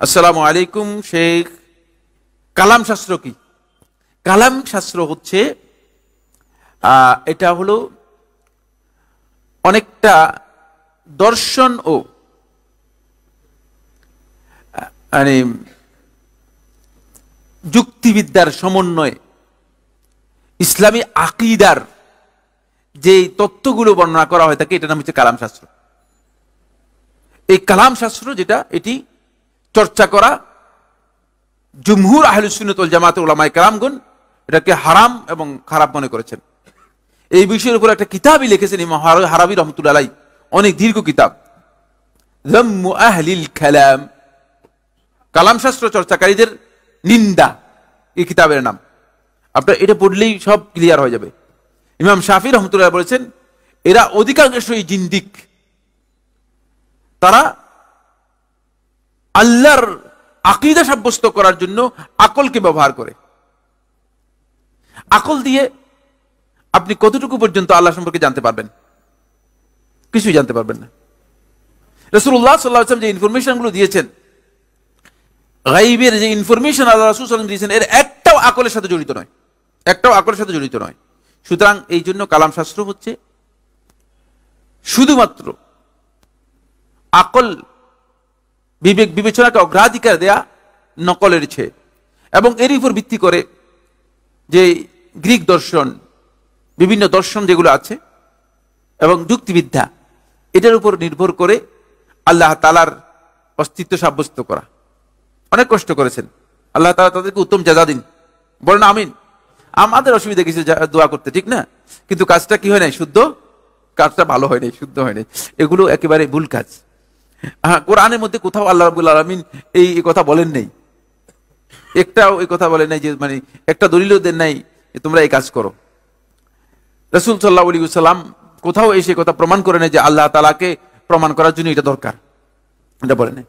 আসসালামু আলাইকুম শেখ। কালাম শাস্ত্র কি? কালাম শাস্ত্র হচ্ছে এটা হলো অনেকটা দর্শন ও মানে যুক্তিবিদ্যার সমন্বয়ে ইসলামী আকীদার যে তত্ত্বগুলো বর্ণনা করা হয় থাকে, এটার নাম হচ্ছে কালাম শাস্ত্র। এই কালাম শাস্ত্র যেটা, এটি চর্চা করা জুমহুর আহলুস সুন্নাত ওয়াল জামাতের উলামায়ে কেরামগণ এটাকে হারাম এবং খারাপ মনে করেছেন। এই বিষয়ের উপর একটা কিতাবই লিখেছেন ইমাম হারাবী রাহমাতুল্লাহ আলাইহি, অনেক দীর্ঘ কিতাব, যাম্মু আহলিল কালাম, কালাম শাস্ত্র চর্চাকারীদের নিন্দা, এই কিতাবের নাম। আপনার এটা পড়লেই সব ক্লিয়ার হয়ে যাবে। ইমাম শাফি রাহমাতুল্লাহ বলেছেন এরা অধিকাংশই জিন্দিক, তারা আল্লাহর আকীদা সাব্যস্ত করার জন্য আকলকে ব্যবহার করে। আকল দিয়ে আপনি কতটুকু পর্যন্ত আল্লাহ সম্পর্কে জানতে পারবেন? কিছুই জানতে পারবেন না। রাসূলুল্লাহ সাল্লাল্লাহু আলাইহি ওয়াসাল্লাম যে ইনফরমেশন গুলো দিয়েছেন, গায়বের যে ইনফরমেশন আল্লাহ রাসূল সাল্লাল্লাহু আলাইহি ওয়াসাল্লাম দিয়েছেন, এর একটাও আকলের সাথে জড়িত নয়, একটাও আকলের সাথে জড়িত নয়। সুতরাং এই জন্য কালাম শাস্ত্র হচ্ছে শুধুমাত্র আকল বিবেক বিবেচনাকে অগ্রাধিকার দেয়া নকলের চেয়ে, এবং এর উপর ভিত্তি করে যে গ্রিক দর্শন, বিভিন্ন দর্শন যেগুলো আছে এবং যুক্তিবিদ্যা, এটার উপর নির্ভর করে আল্লাহ তাআলার অস্তিত্ব সাব্যস্ত করা। অনেক কষ্ট করেছেন, আল্লাহ তাআলা তাদেরকে উত্তম জাযা দিন, বলেন আমিন। আমাদের অসুবিধা কিছু দোয়া করতে, ঠিক না? কিন্তু কাজটা কি হয় নাই? শুদ্ধ কাজটা ভালো হয় নাই, শুদ্ধ হয় নাই, এগুলো একেবারে ভুল কাজ। হ্যাঁ, কোরআনের মধ্যে কোথাও আল্লাহ রাব্বুল আলামিন এই কথা বলেন নাই, একটাও এই কথা বলেন নাই যে মানে একটা দলিলও দেন নাই তোমরা এই কাজ করো। রাসূল সাল্লাল্লাহু আলাইহি ওয়াসাল্লাম কোথাও এসে কথা প্রমাণ করে নাই যে আল্লাহ তাআলাকে প্রমাণ করার জন্য এটা দরকার, এটা বলেন নাই।